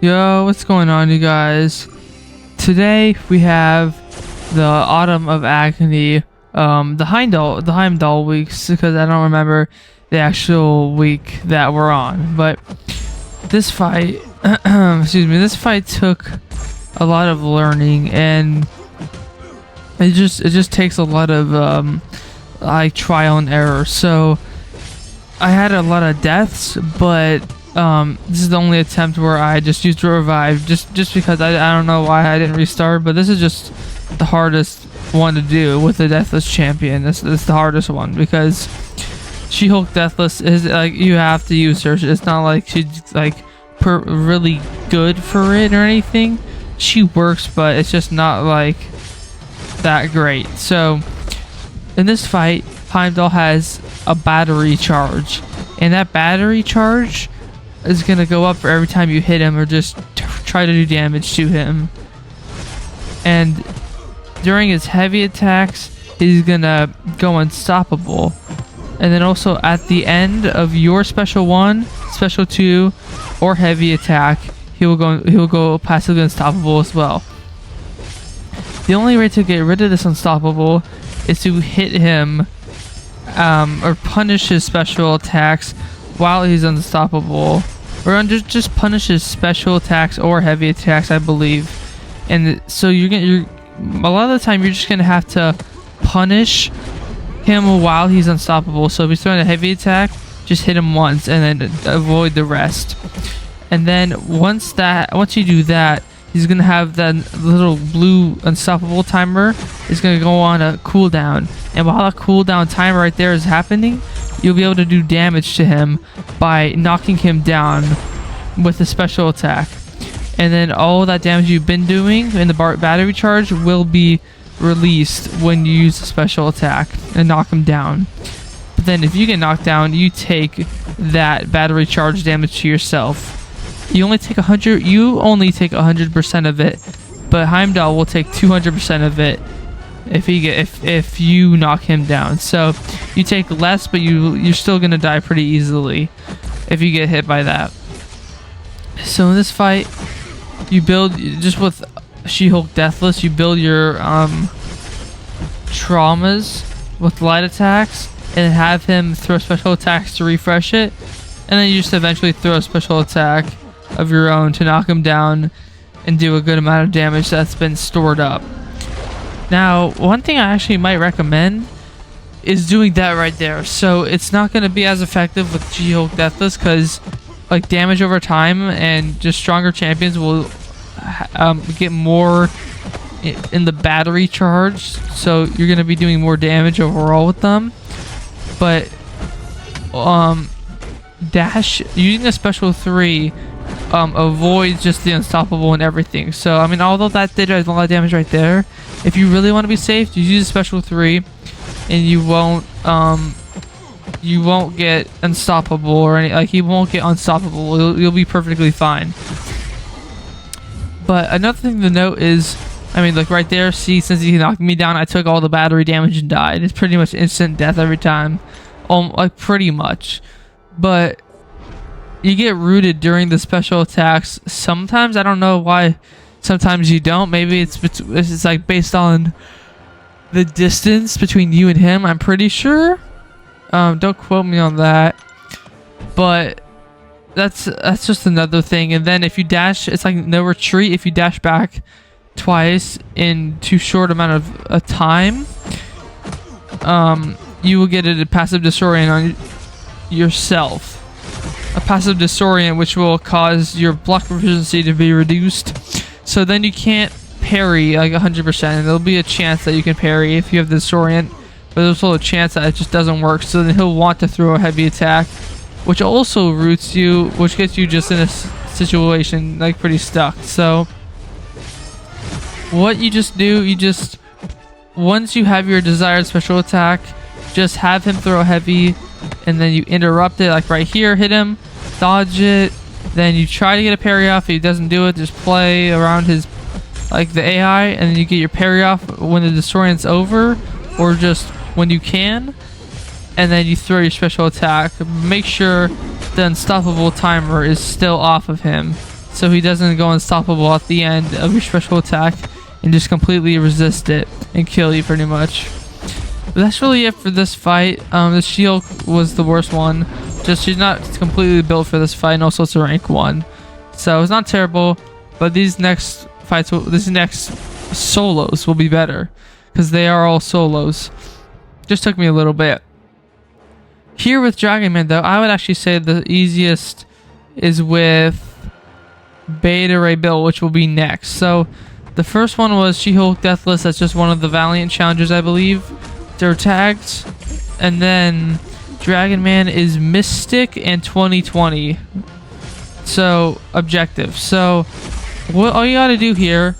Yo, what's going on, you guys? Today we have the Autumn of Agony, the Heimdall weeks, because I don't remember the actual week that we're on. But this fight, excuse me, this fight took a lot of learning, and it just takes a lot of like trial and error. So I had a lot of deaths, but this is the only attempt where I just used to revive, just because I don't know why I didn't restart, but this is just the hardest one to do with the Deathless champion. This is the hardest one because She-Hulk Deathless is like, you have to use her. It's not like she's like really good for it or anything. She works, but it's just not like that great. So in this fight, Heimdall has a battery charge, and that battery charge is gonna go up for every time you hit him or just try to do damage to him. And during his heavy attacks, he's gonna go unstoppable. And then also at the end of your special 1, special 2, or heavy attack, he will go passively unstoppable as well. The only way to get rid of this unstoppable is to hit him or punish his special attacks while he's unstoppable, or just punish his special attacks or heavy attacks, I believe. And so you're a lot of the time you're just gonna have to punish him while he's unstoppable. So if he's throwing a heavy attack, just hit him once and then avoid the rest. And then once you do that, he's gonna have that little blue unstoppable timer is gonna go on a cooldown, and while that cooldown timer right there is happening, you'll be able to do damage to him by knocking him down with a special attack. And then all that damage you've been doing in the battery charge will be released when you use a special attack and knock him down. But then if you get knocked down, you take that battery charge damage to yourself. You only take 100% of it, but Heimdall will take 200% of it if you knock him down. So you take less, but you're still gonna die pretty easily if you get hit by that. So in this fight, you build just with She-Hulk Deathless. You build your traumas with light attacks, and have him throw special attacks to refresh it, and then you just eventually throw a special attack of your own to knock him down and do a good amount of damage that's been stored up. Now, one thing I actually might recommend is doing that right there. So it's not going to be as effective with She-Hulk Deathless because like damage over time, and just stronger champions will get more in the battery charge, so you're going to be doing more damage overall with them. But dash using a special 3 avoids just the unstoppable and everything. So I mean, although that did a lot of damage right there, if you really want to be safe, you use a special 3 and you won't get unstoppable or any, like, he won't get unstoppable. You'll be perfectly fine. But another thing to note is, I mean, like right there, see, since he knocked me down, I took all the battery damage and died. It's pretty much instant death every time, like pretty much. But you get rooted during the special attacks sometimes. I don't know why sometimes you don't. Maybe it's like based on the distance between you and him, I'm pretty sure. Don't quote me on that, but that's just another thing. And then if you dash, it's like no retreat. If you dash back twice in too short amount of time, you will get a passive disorient on yourself. A passive disorient which will cause your block proficiency to be reduced. So then you can't parry like 100%. There'll be a chance that you can parry if you have the disorient, but there's also a chance that it just doesn't work. So then he'll want to throw a heavy attack, which also roots you, which gets you just in a situation like pretty stuck. So what you just do, once you have your desired special attack, just have him throw a heavy, and then you interrupt it, like right here, hit him, dodge it, then you try to get a parry off. If he doesn't do it, just play around his, like the AI, and then you get your parry off when the disorient's over, or just when you can, and then you throw your special attack. Make sure the unstoppable timer is still off of him, so he doesn't go unstoppable at the end of your special attack and just completely resist it and kill you pretty much. But that's really it for this fight. The She-Hulk was the worst one. Just she's not completely built for this fight, and also it's a rank 1. So it's not terrible, but these next fights, these next solos will be better because they are all solos. Just took me a little bit. Here with Dragon Man though, I would actually say the easiest is with Beta Ray Bill, which will be next. So the first one was She-Hulk Deathless. That's just one of the Valiant challengers, I believe. They're tagged. And then Dragon Man is Mystic and 2020. So objective. So what all you gotta do here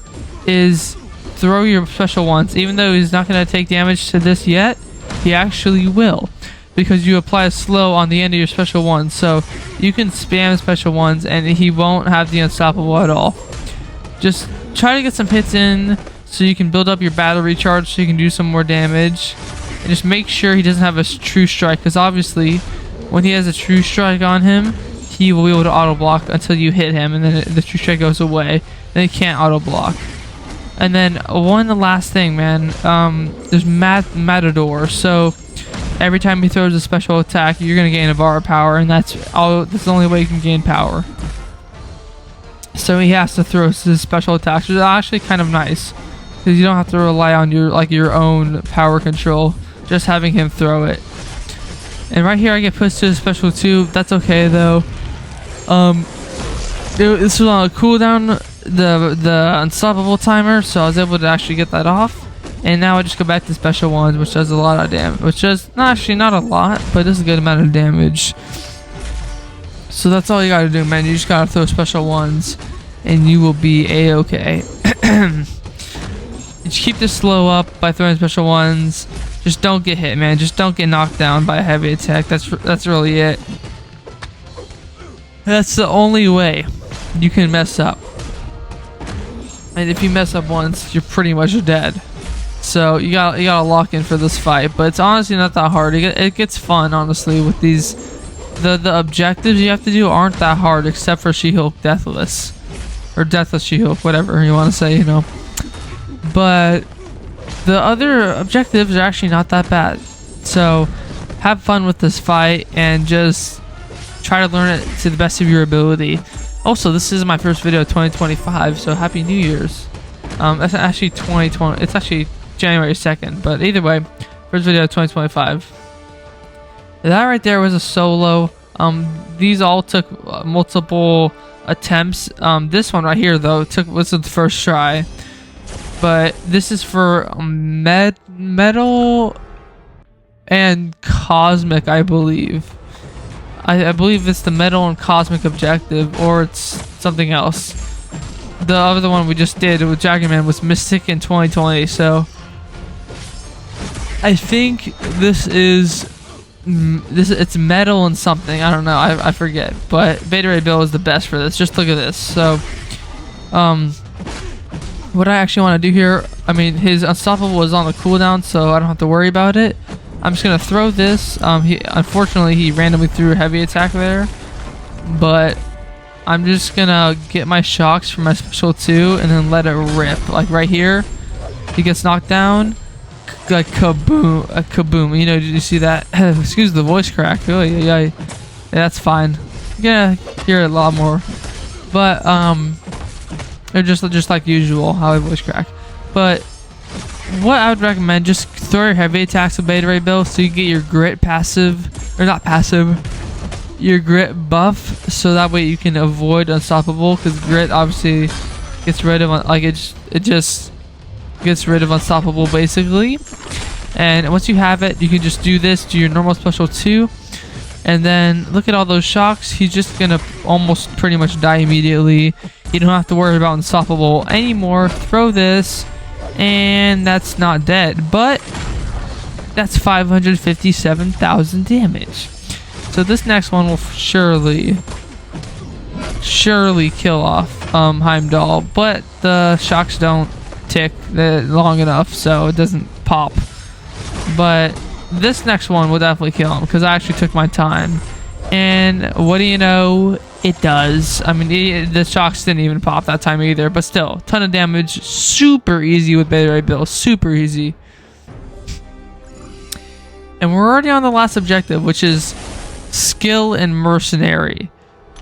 is throw your special ones. Even though he's not gonna take damage to this yet, he actually will, because you apply a slow on the end of your special ones. So you can spam special ones and he won't have the unstoppable at all. Just try to get some hits in so you can build up your battle recharge so you can do some more damage. And just make sure he doesn't have a true strike, because obviously when he has a true strike on him, he will be able to auto block until you hit him, and then the true strike goes away. Then he can't auto block. And then one last thing, man. There's Matador. So every time he throws a special attack, you're gonna gain a bar of power, and that's the only way you can gain power. So he has to throw his special attacks, which is actually kind of nice, because you don't have to rely on your own power control. Just having him throw it. And right here I get pushed to a special 2. That's okay though. This was on a cooldown, the unstoppable timer, so I was able to actually get that off. And now I just go back to special ones, which does a lot of damage. Which does not a lot, but it does a good amount of damage. So that's all you gotta do, man. You just gotta throw special ones and you will be a-okay. Just keep this slow up by throwing special ones. Just don't get hit, man. Just don't get knocked down by a heavy attack. That's really it. That's the only way you can mess up. And if you mess up once, you're pretty much dead. So you gotta lock in for this fight. But it's honestly not that hard. It gets fun, honestly, with these. The objectives you have to do aren't that hard, except for She-Hulk Deathless. Or Deathless She-Hulk, whatever you want to say, you know. But the other objectives are actually not that bad. So have fun with this fight and just try to learn it to the best of your ability. Also, this is my first video of 2025, so Happy New Year's. It's actually 2020. It's actually January 2nd, but either way, first video of 2025. That right there was a solo. These all took multiple attempts. This one right here though was the first try. But this is for metal and cosmic, I believe. I believe it's the metal and cosmic objective, or it's something else. The other one we just did with Dragon Man was Mystic in 2020. So I think it's metal and something. I don't know. I forget. But Beta Ray Bill is the best for this. Just look at this. So what I actually want to do here, I mean, his unstoppable was on the cooldown, so I don't have to worry about it. I'm just gonna throw this. Unfortunately he randomly threw a heavy attack there, but I'm just gonna get my shocks for my special 2 and then let it rip. Like right here, he gets knocked down, like kaboom, kaboom. You know, did you see that? Excuse the voice crack. Oh yeah, that's fine. You're gonna hear it a lot more, but they're just like usual, how I voice crack. But what I would recommend, just throw your heavy attacks with Beta Ray Bill so you get your grit passive, or not passive, your grit buff, so that way you can avoid unstoppable, because grit obviously gets rid of, like, it just gets rid of unstoppable basically. And once you have it, you can just do this, do your normal special 2, and then look at all those shocks. He's just gonna almost pretty much die immediately. You don't have to worry about unstoppable anymore. Throw this, and that's not dead, but that's 557,000 damage. So this next one will surely kill off Heimdall, but the shocks don't tick long enough, so it doesn't pop. But this next one will definitely kill him, because I actually took my time. And what do you know? it does. I mean, the shocks didn't even pop that time either, but still, ton of damage. Super easy with Beta Ray Bill. Super easy. And we're already on the last objective, which is skill and mercenary.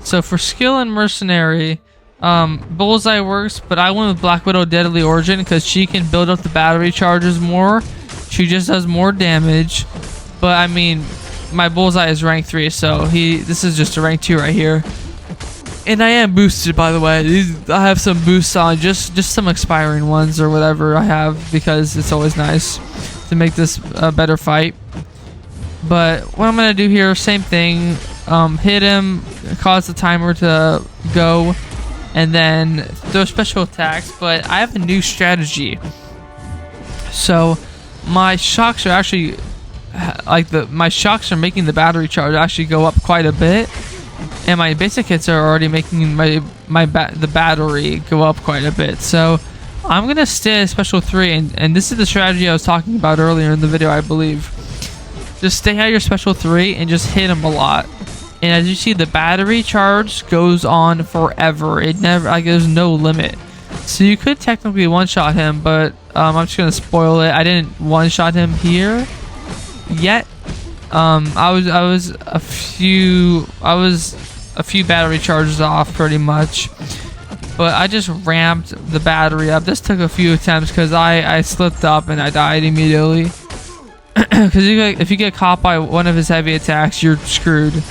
So for skill and mercenary, Bullseye works, but I went with Black Widow Deadly Origin because she can build up the battery charges more. She just does more damage. But I mean, my Bullseye is rank 3, so this is just a rank 2 right here. And I am boosted, by the way. I have some boosts on, just some expiring ones or whatever I have, because it's always nice to make this a better fight. But what I'm gonna do here, same thing. Hit him, cause the timer to go, and then throw special attacks. But I have a new strategy. So my shocks are actually my shocks are making the battery charge actually go up quite a bit, and my basic hits are already making the battery go up quite a bit. So I'm gonna stay at special 3, and this is the strategy I was talking about earlier in the video, I believe. Just stay at your special 3 and just hit him a lot. And as you see, the battery charge goes on forever. It never, like, there's no limit. So you could technically one-shot him, but I'm just gonna spoil it. I didn't one-shot him here yet. I was a few battery charges off pretty much, but I just ramped the battery up. This took a few attempts because I slipped up and I died immediately. Because if you get caught by one of his heavy attacks, you're screwed.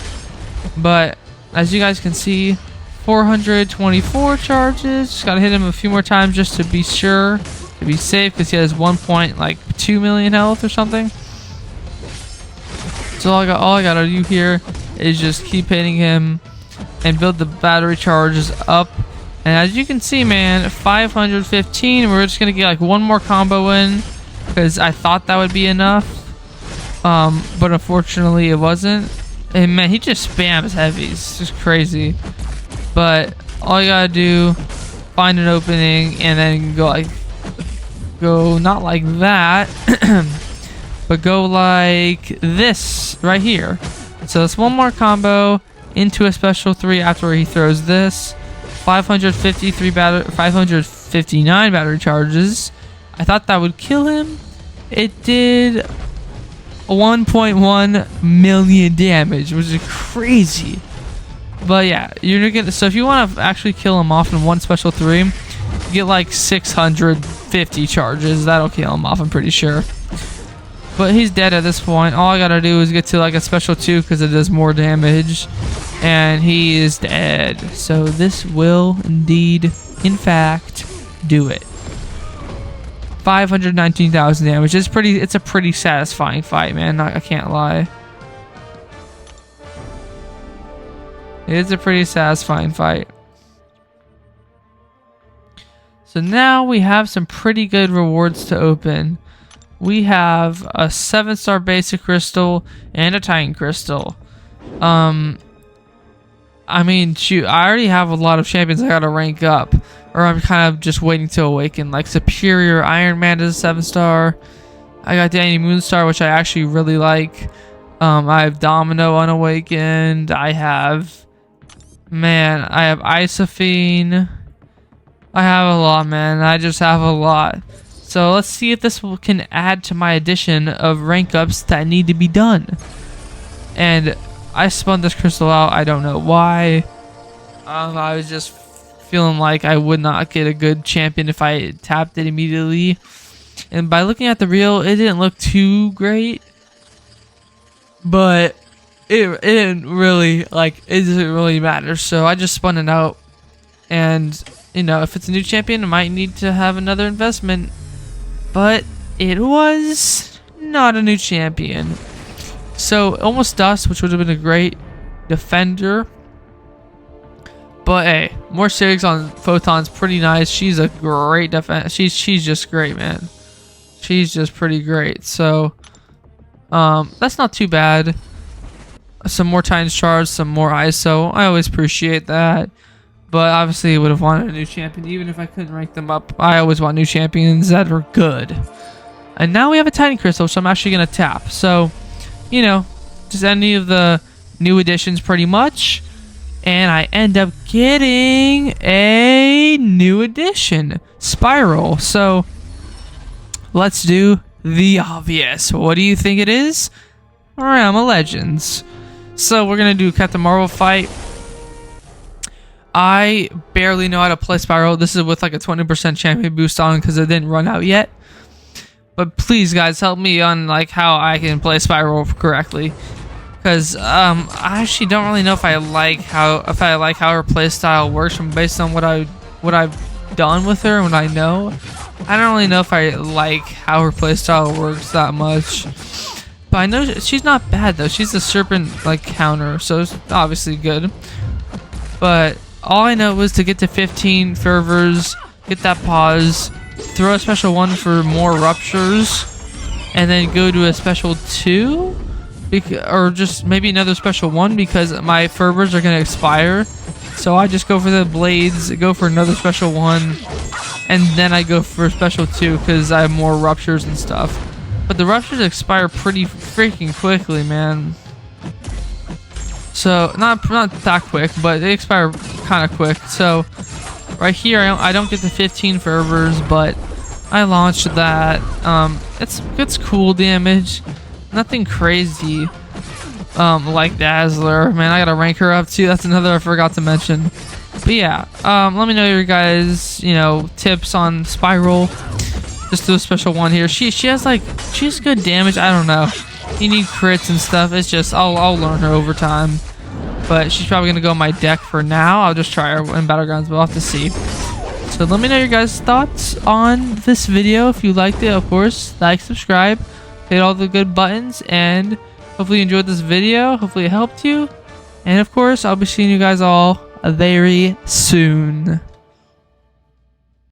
But as you guys can see, 424 charges. Just gotta hit him a few more times just to be sure, to be safe, because he has 1.2 million health or something. So all I gotta do here is just keep hitting him and build the battery charges up. And as you can see, man, 515. We're just gonna get like one more combo in, because I thought that would be enough, but unfortunately it wasn't. And man, he just spams heavies. It's just crazy. But all you gotta do, find an opening and then go not like that, but go like this right here. So it's one more combo into a special 3 after he throws this. 559 battery charges. I thought that would kill him. It did 1.1 million damage, which is crazy. But yeah, you're gonna get. So if you want to actually kill him off in one special 3, get like 650 charges. That'll kill him off, I'm pretty sure. But he's dead at this point. All I gotta do is get to like a special 2 because it does more damage, and he is dead. So this will indeed, in fact, do it. 519,000 damage. It's a pretty satisfying fight, man. I can't lie. It's a pretty satisfying fight. So now we have some pretty good rewards to open. We have a 7-star basic crystal and a Titan crystal. I mean, shoot, I already have a lot of champions I gotta rank up, or I'm kind of just waiting to awaken. Like Superior Iron Man is a 7-star. I got Danny Moonstar, which I actually really like. I have Domino unawakened. I have Isophene. I have a lot, man. I just have a lot. So let's see if this can add to my addition of rank ups that need to be done. And I spun this crystal out. I don't know why. I was just feeling like I would not get a good champion if I tapped it immediately. And by looking at the reel, it didn't look too great. But it didn't really, like, it doesn't really matter. So I just spun it out. And, you know, if it's a new champion, I might need to have another investment. But it was not a new champion. So almost Dust, which would have been a great defender. But hey, more series on Photon's pretty nice. She's a great defense. She's just great, man. She's just pretty great. So that's not too bad. Some more Titan's Charge, some more ISO. I always appreciate that. But obviously, would have wanted a new champion, even if I couldn't rank them up. I always want new champions that are good. And now we have a Titan Crystal, so I'm actually going to tap. So, you know, just any of the new additions pretty much. and I end up getting a new addition, Spiral. So let's do the obvious. What do you think it is? Realm of Legends. So we're gonna do Captain Marvel fight. I barely know how to play Spiral. This is with like a 20% champion boost on because it didn't run out yet. But please, guys, help me on like how I can play Spiral correctly. Because I actually don't really know if I like how her playstyle works from based on what I've done with her and what I know. I don't really know if I like how her playstyle works that much. But I know she's not bad though. She's a serpent like counter, so it's obviously good. But all I know was to get to 15 fervors, get that pause, throw a special 1 for more ruptures, and then go to a special 2, or just maybe another special 1 because my fervors are gonna expire. So I just go for the blades, go for another special 1, and then I go for special 2 because I have more ruptures and stuff. But the ruptures expire pretty freaking quickly, man. So not that quick, but they expire kind of quick. So right here, I don't get the 15 fervors, but I launched that. It's cool damage, nothing crazy. Like Dazzler, man, I gotta rank her up too. That's another I forgot to mention. But yeah, let me know your guys, tips on Spiral. Just do a special 1 here. She has good damage. I don't know. You need crits and stuff. It's just I'll learn her over time. But she's probably gonna go in my deck for now. I'll just try her in Battlegrounds, but we'll have to see. So let me know your guys' thoughts on this video. If you liked it, of course, like, subscribe, hit all the good buttons, and hopefully you enjoyed this video. Hopefully it helped you. And of course, I'll be seeing you guys all very soon.